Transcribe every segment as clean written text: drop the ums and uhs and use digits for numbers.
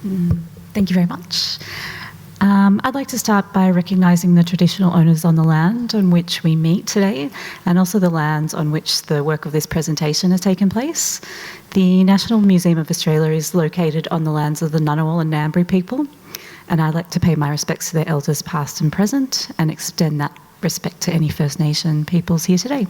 Thank you very much. I'd like to start by recognising the traditional owners on the land on which we meet today, and also the lands on which the work of this presentation has taken place. The National Museum of Australia is located on the lands of the Ngunnawal and Ngambri people, and I'd like to pay my respects to their elders past and present, and extend that respect to any First Nation peoples here today.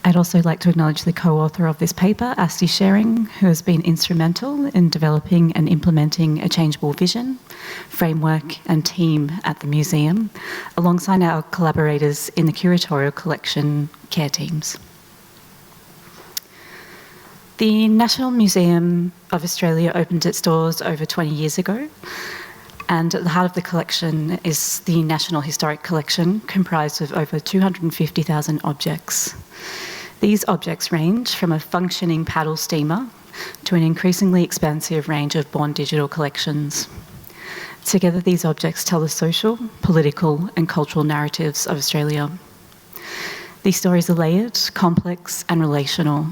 I'd also like to acknowledge the co-author of this paper, Asti Sharing, who has been instrumental in developing and implementing a changeable vision, framework and team at the museum, alongside our collaborators in the curatorial collection care teams. The National Museum of Australia opened its doors over 20 years ago, and at the heart of the collection is the National Historic Collection, comprised of over 250,000 objects. These objects range from a functioning paddle steamer to an increasingly expansive range of born digital collections. Together, these objects tell the social, political and cultural narratives of Australia. These stories are layered, complex and relational,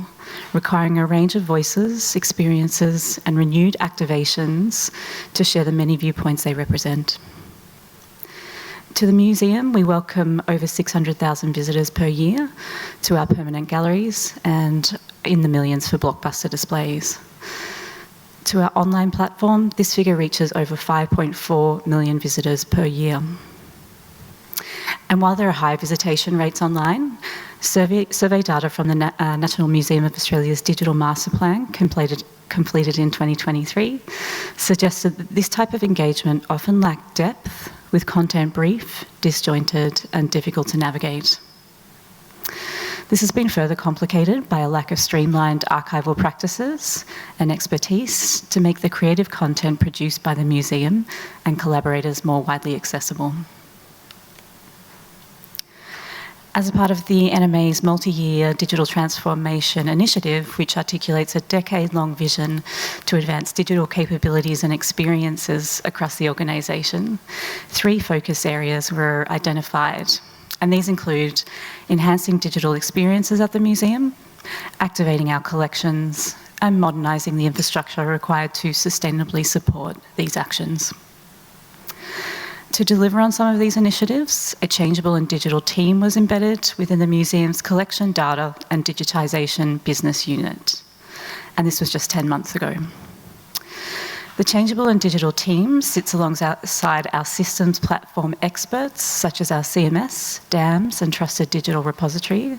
requiring a range of voices, experiences and renewed activations to share the many viewpoints they represent. To the museum, we welcome over 600,000 visitors per year to our permanent galleries, and in the millions for blockbuster displays. To our online platform, this figure reaches over 5.4 million visitors per year. And while there are high visitation rates online, survey data from the National Museum of Australia's Digital Master Plan, completed in 2023, suggested that this type of engagement often lacked depth, with content brief, disjointed and difficult to navigate. This has been further complicated by a lack of streamlined archival practices and expertise to make the creative content produced by the museum and collaborators more widely accessible. As a part of the NMA's multi-year digital transformation initiative, which articulates a decade-long vision to advance digital capabilities and experiences across the organisation, 3 focus areas were identified, and these include enhancing digital experiences at the museum, activating our collections, and modernising the infrastructure required to sustainably support these actions. To deliver on some of these initiatives, a changeable and digital team was embedded within the museum's collection data and digitisation business unit, and this was just 10 months ago. The changeable and digital team sits alongside our systems platform experts, such as our CMS, DAMS and Trusted Digital Repository,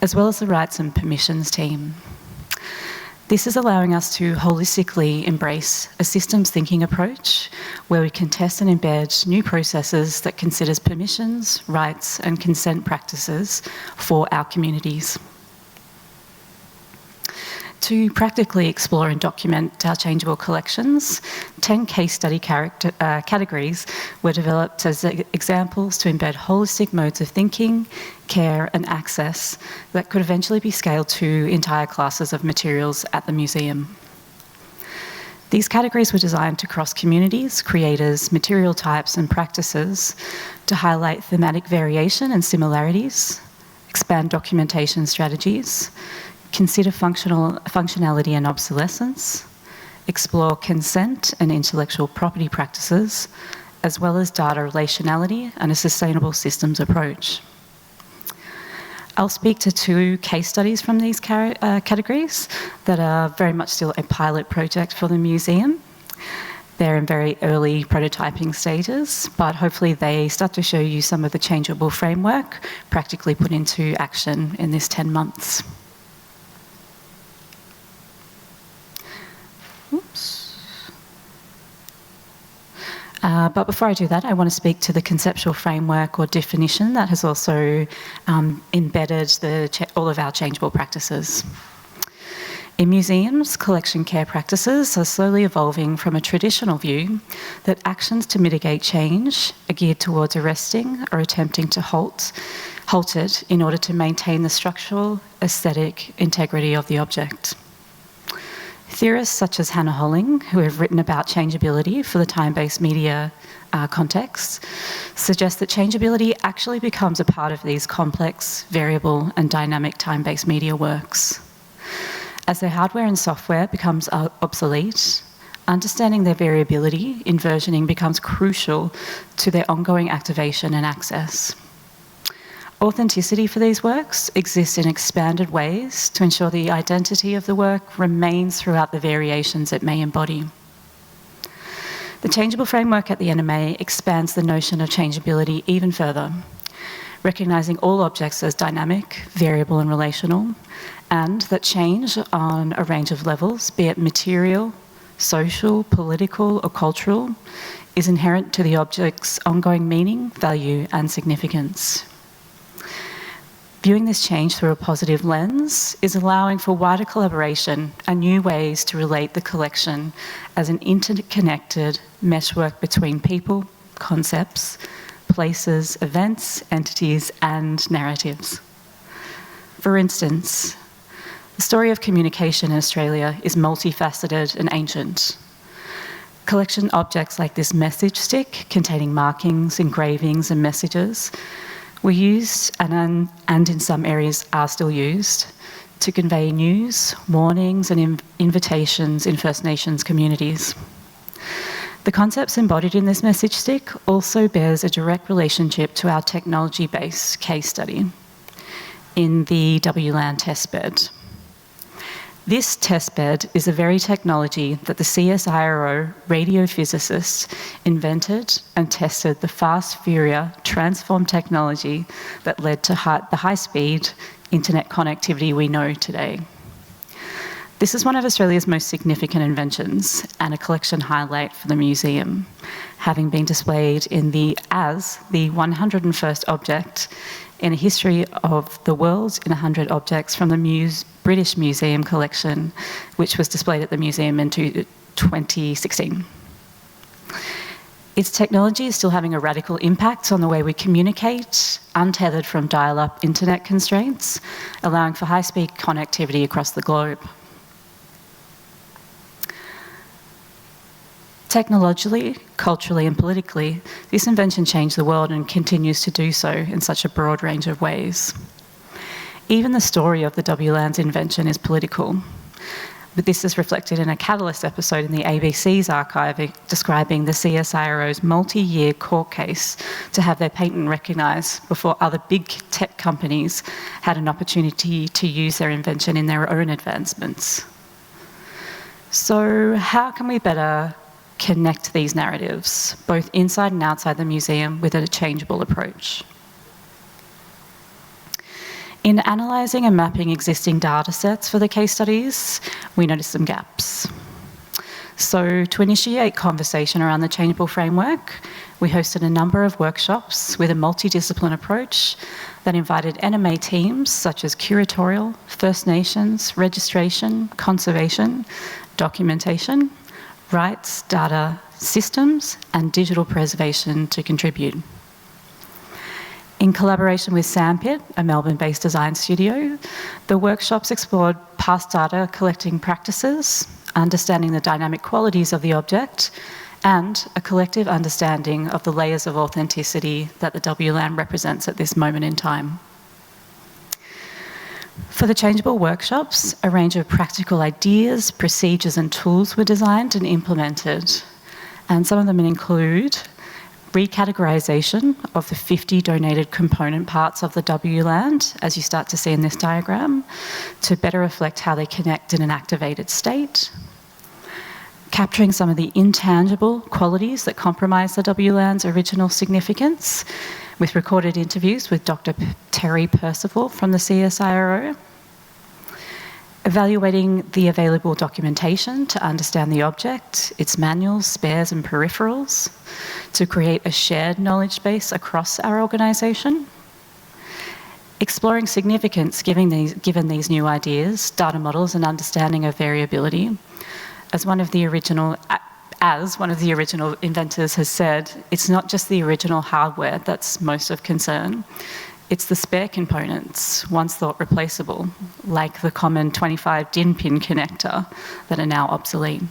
as well as the rights and permissions team. This is allowing us to holistically embrace a systems thinking approach where we can test and embed new processes that considers permissions, rights and consent practices for our communities. To practically explore and document our changeable collections, 10 case study categories were developed as examples to embed holistic modes of thinking, care and access that could eventually be scaled to entire classes of materials at the museum. These categories were designed to cross communities, creators, material types and practices to highlight thematic variation and similarities, expand documentation strategies, consider functionality and obsolescence, explore consent and intellectual property practices, as well as data relationality and a sustainable systems approach. I'll speak to 2 case studies from these categories that are very much still a pilot project for the museum. They're in very early prototyping stages, but hopefully they start to show you some of the changeable framework practically put into action in this 10 months. But before I do that, I want to speak to the conceptual framework or definition that has also embedded all of our changeable practices. In museums, collection care practices are slowly evolving from a traditional view that actions to mitigate change are geared towards arresting or attempting to halt it in order to maintain the structural, aesthetic integrity of the object. Theorists such as Hannah Holling, who have written about changeability for the time-based media context, suggest that changeability actually becomes a part of these complex, variable and dynamic time-based media works. As their hardware and software becomes obsolete, understanding their variability in versioning becomes crucial to their ongoing activation and access. Authenticity for these works exists in expanded ways to ensure the identity of the work remains throughout the variations it may embody. The changeable framework at the NMA expands the notion of changeability even further, recognising all objects as dynamic, variable and relational, and that change on a range of levels, be it material, social, political or cultural, is inherent to the object's ongoing meaning, value and significance. Viewing this change through a positive lens is allowing for wider collaboration and new ways to relate the collection as an interconnected meshwork between people, concepts, places, events, entities, and narratives. For instance, the story of communication in Australia is multifaceted and ancient. Collection objects like this message stick containing markings, engravings, and messages were used and in some areas are still used to convey news, warnings, and invitations in First Nations communities. The concepts embodied in this message stick also bears a direct relationship to our technology-based case study in the WLAN testbed. This testbed is the very technology that the CSIRO radiophysicists invented and tested the fast Fourier transform technology that led to the high-speed internet connectivity we know today. This is one of Australia's most significant inventions and a collection highlight for the museum, having been displayed as the 101st object in a history of the world in 100 objects from the British Museum collection, which was displayed at the museum in 2016. Its technology is still having a radical impact on the way we communicate, untethered from dial-up internet constraints, allowing for high-speed connectivity across the globe. Technologically, culturally and politically, this invention changed the world and continues to do so in such a broad range of ways. Even the story of the WLAN's invention is political, but this is reflected in a Catalyst episode in the ABC's archive describing the CSIRO's multi-year court case to have their patent recognised before other big tech companies had an opportunity to use their invention in their own advancements. So how can we better connect these narratives, both inside and outside the museum, with a changeable approach? In analysing and mapping existing data sets for the case studies, we noticed some gaps. So to initiate conversation around the changeable framework, we hosted a number of workshops with a multidiscipline approach that invited NMA teams such as curatorial, First Nations, registration, conservation, documentation, rights, data, systems, and digital preservation to contribute. In collaboration with Sandpit, a Melbourne-based design studio, the workshops explored past data collecting practices, understanding the dynamic qualities of the object, and a collective understanding of the layers of authenticity that the WLAN represents at this moment in time. For the changeable workshops, a range of practical ideas, procedures and tools were designed and implemented, and some of them include recategorisation of the 50 donated component parts of the WLAN, as you start to see in this diagram, to better reflect how they connect in an activated state, capturing some of the intangible qualities that comprise the WLAN's original significance, with recorded interviews with Dr. Terry Percival from the CSIRO, evaluating the available documentation to understand the object, its manuals, spares and peripherals, to create a shared knowledge base across our organisation, exploring significance given these new ideas, data models and understanding of variability. As one of the original inventors has said, it's not just the original hardware that's most of concern, it's the spare components, once thought replaceable, like the common 25 DIN pin connector, that are now obsolete.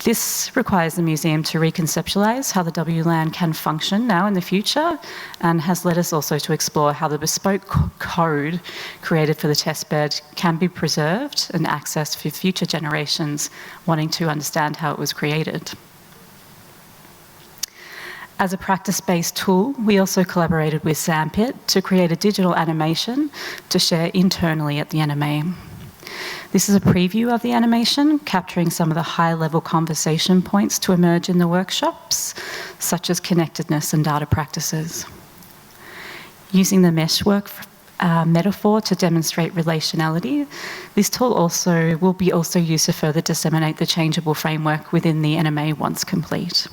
This requires the museum to reconceptualise how the WLAN can function now in the future, and has led us also to explore how the bespoke code created for the testbed can be preserved and accessed for future generations wanting to understand how it was created. As a practice-based tool, we also collaborated with Sandpit to create a digital animation to share internally at the NMA. This is a preview of the animation, capturing some of the high-level conversation points to emerge in the workshops, such as connectedness and data practices. Using the meshwork metaphor to demonstrate relationality, this tool will be used to further disseminate the changeable framework within the NMA once complete.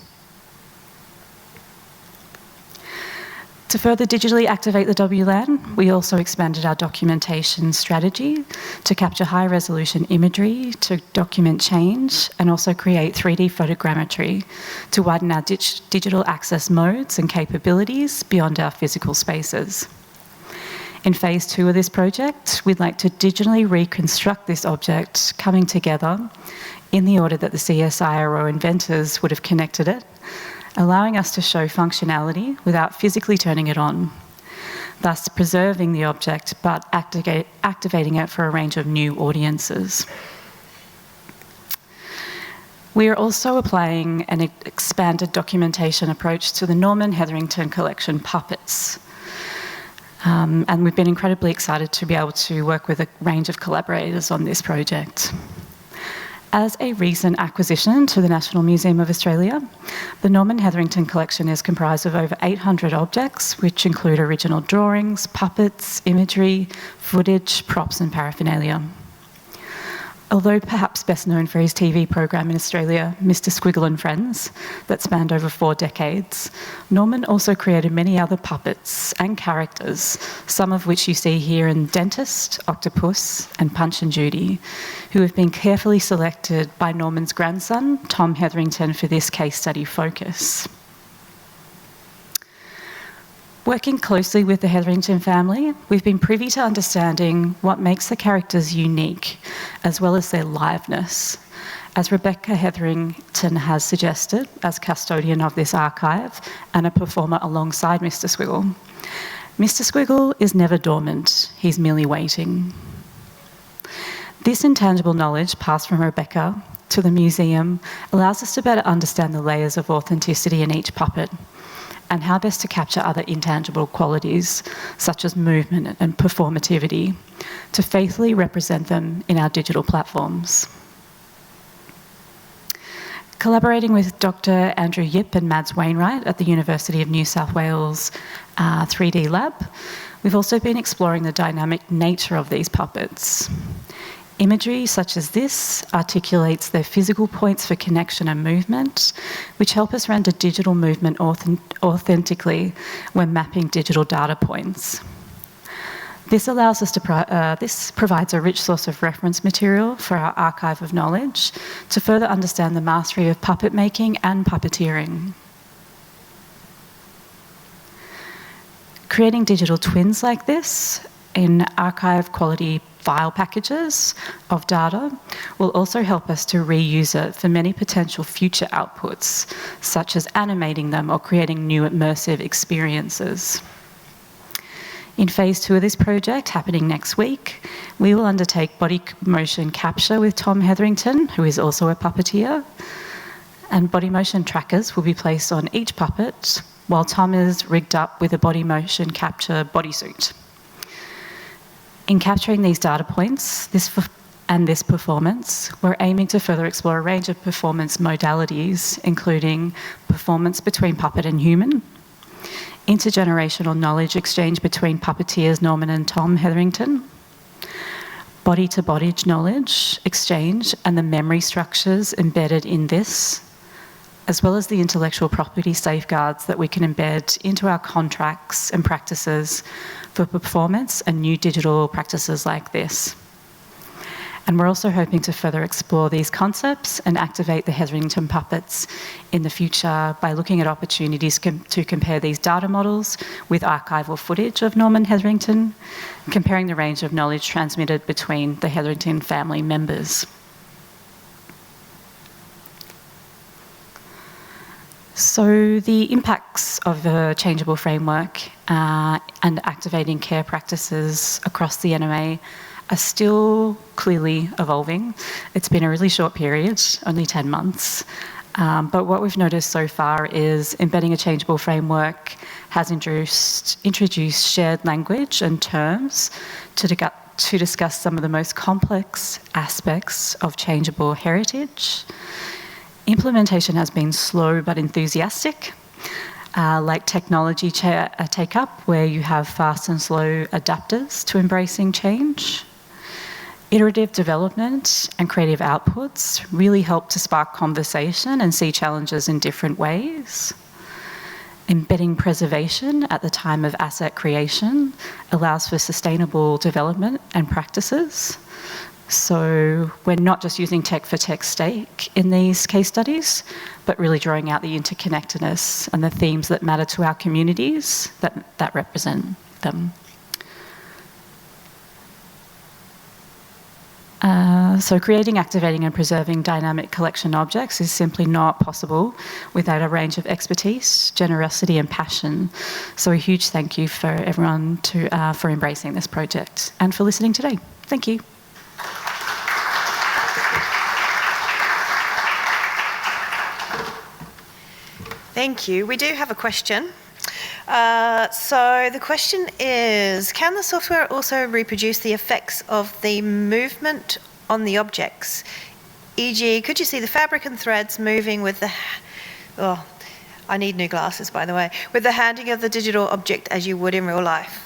To further digitally activate the WLAN, we also expanded our documentation strategy to capture high-resolution imagery, to document change, and also create 3D photogrammetry to widen our digital access modes and capabilities beyond our physical spaces. In phase 2 of this project, we'd like to digitally reconstruct this object coming together in the order that the CSIRO inventors would have connected it, allowing us to show functionality without physically turning it on, thus preserving the object but activating it for a range of new audiences. We are also applying an expanded documentation approach to the Norman Hetherington collection puppets. And we've been incredibly excited to be able to work with a range of collaborators on this project. As a recent acquisition to the National Museum of Australia, the Norman Hetherington collection is comprised of over 800 objects, which include original drawings, puppets, imagery, footage, props and paraphernalia. Although perhaps best known for his TV program in Australia, Mr. Squiggle and Friends, that spanned over 4 decades, Norman also created many other puppets and characters, some of which you see here in Dentist, Octopus and Punch and Judy, who have been carefully selected by Norman's grandson, Tom Hetherington, for this case study focus. Working closely with the Hetherington family, we've been privy to understanding what makes the characters unique, as well as their liveness. As Rebecca Hetherington has suggested, as custodian of this archive and a performer alongside Mr. Squiggle, Mr. Squiggle is never dormant, he's merely waiting. This intangible knowledge passed from Rebecca to the museum allows us to better understand the layers of authenticity in each puppet, and how best to capture other intangible qualities, such as movement and performativity, to faithfully represent them in our digital platforms. Collaborating with Dr. Andrew Yip and Mads Wainwright at the University of New South Wales 3D Lab, we've also been exploring the dynamic nature of these puppets. Imagery such as this articulates their physical points for connection and movement, which help us render digital movement authentically when mapping digital data points. This allows us to this provides a rich source of reference material for our archive of knowledge to further understand the mastery of puppet making and puppeteering. Creating digital twins like this in archive quality file packages of data will also help us to reuse it for many potential future outputs, such as animating them or creating new immersive experiences. In phase 2 of this project, happening next week, we will undertake body motion capture with Tom Hetherington, who is also a puppeteer, and body motion trackers will be placed on each puppet while Tom is rigged up with a body motion capture bodysuit. In capturing these data points and this performance, we're aiming to further explore a range of performance modalities, including performance between puppet and human, intergenerational knowledge exchange between puppeteers Norman and Tom Hetherington, body-to-body knowledge exchange and the memory structures embedded in this, as well as the intellectual property safeguards that we can embed into our contracts and practices for performance and new digital practices like this. And we're also hoping to further explore these concepts and activate the Hetherington puppets in the future by looking at opportunities to compare these data models with archival footage of Norman Hetherington, comparing the range of knowledge transmitted between the Hetherington family members. So the impacts of a changeable framework and activating care practices across the NMA are still clearly evolving. It's been a really short period, only 10 months. But what we've noticed so far is embedding a changeable framework has introduced shared language and terms to discuss some of the most complex aspects of changeable heritage. Implementation has been slow but enthusiastic, like technology take-up, where you have fast and slow adapters to embracing change. Iterative development and creative outputs really help to spark conversation and see challenges in different ways. Embedding preservation at the time of asset creation allows for sustainable development and practices. So we're not just using tech for tech's sake in these case studies, but really drawing out the interconnectedness and the themes that matter to our communities that represent them. So creating, activating and preserving dynamic collection objects is simply not possible without a range of expertise, generosity and passion. So a huge thank you for everyone for embracing this project and for listening today. Thank you. Thank you. We do have a question. So the question is, can the software also reproduce the effects of the movement on the objects? E.g., could you see the fabric and threads moving with the... Oh, I need new glasses, by the way. With the handing of the digital object as you would in real life?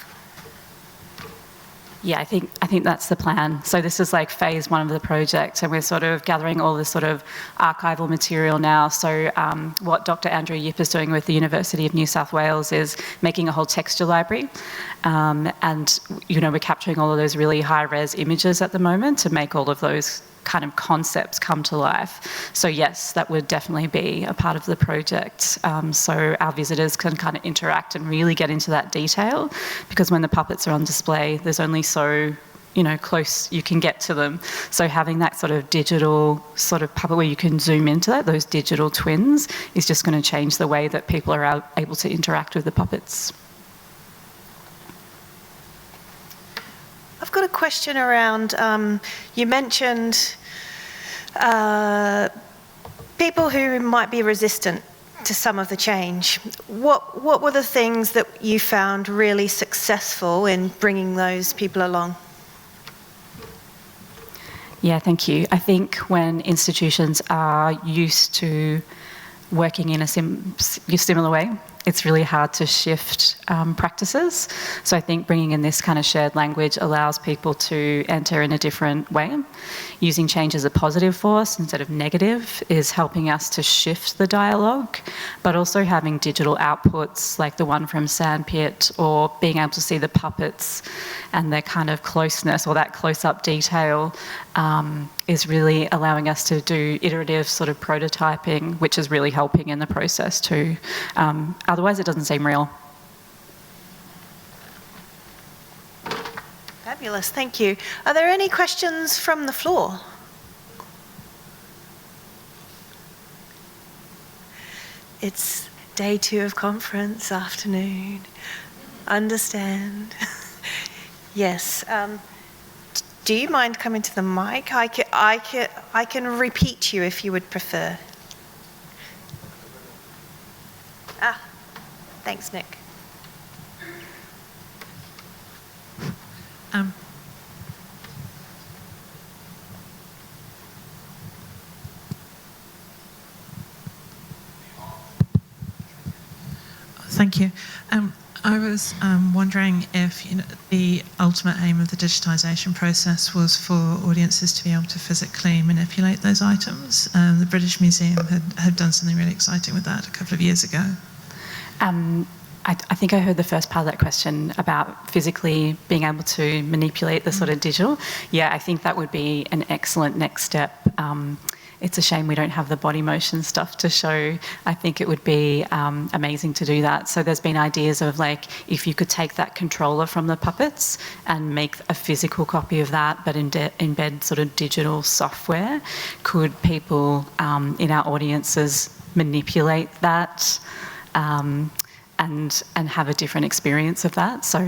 Yeah, I think that's the plan. So this is like phase one of the project, and we're sort of gathering all this sort of archival material now. So what Dr. Andrew Yip is doing with the University of New South Wales is making a whole texture library. And, you know, we're capturing all of those really high-res images at the moment to make all of those kind of concepts come to life. So yes, that would definitely be a part of the project. So our visitors can kind of interact and really get into that detail, because when the puppets are on display, there's only so, you know, close you can get to them. So having that sort of digital sort of puppet where you can zoom into that, those digital twins, is just going to change the way that people are able to interact with the puppets. I've got a question around, you mentioned people who might be resistant to some of the change. What were the things that you found really successful in bringing those people along? Yeah, thank you. I think when institutions are used to working in a similar way, it's really hard to shift practices. So I think bringing in this kind of shared language allows people to enter in a different way. Using change as a positive force instead of negative is helping us to shift the dialogue, but also having digital outputs like the one from Sandpit, or being able to see the puppets and their kind of closeness or that close-up detail is really allowing us to do iterative sort of prototyping, which is really helping in the process too. Otherwise, it doesn't seem real. Fabulous, thank you. Are there any questions from the floor? It's day 2 of conference afternoon. Understand. Yes. Do you mind coming to the mic? I can repeat you if you would prefer. Thanks, Nick. Thank you. I was wondering if the ultimate aim of the digitisation process was for audiences to be able to physically manipulate those items. The British Museum had done something really exciting with that a couple of years ago. I think I heard the first part of that question about physically being able to manipulate the sort of digital. Yeah, I think that would be an excellent next step. It's a shame we don't have the body motion stuff to show. I think it would be amazing to do that. So there's been ideas of like, if you could take that controller from the puppets and make a physical copy of that, but embed sort of digital software, could people in our audiences manipulate that and have a different experience of that, so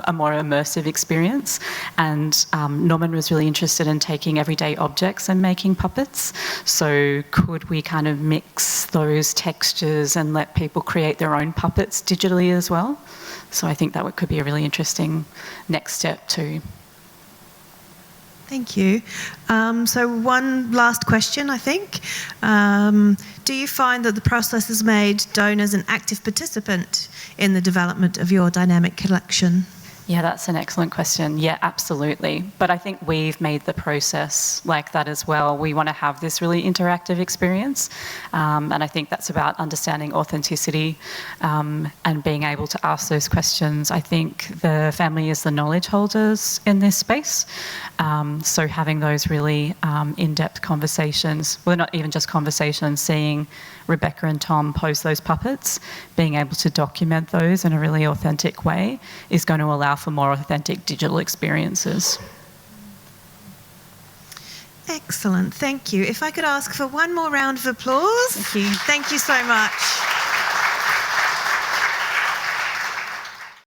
a more immersive experience. And Norman was really interested in taking everyday objects and making puppets. So could we kind of mix those textures and let people create their own puppets digitally as well? So I think that could be a really interesting next step too. Thank you. So one last question, I think. Do you find that the process has made donors an active participant in the development of your dynamic collection? Yeah, that's an excellent question. Yeah, absolutely. But I think we've made the process like that as well. We want to have this really interactive experience. And I think that's about understanding authenticity and being able to ask those questions. I think the family is the knowledge holders in this space. So having those really in-depth conversations, well, not even just conversations, seeing Rebecca and Tom post those puppets, being able to document those in a really authentic way is going to allow for more authentic digital experiences. Excellent, thank you. If I could ask for one more round of applause. Thank you. Thank you so much.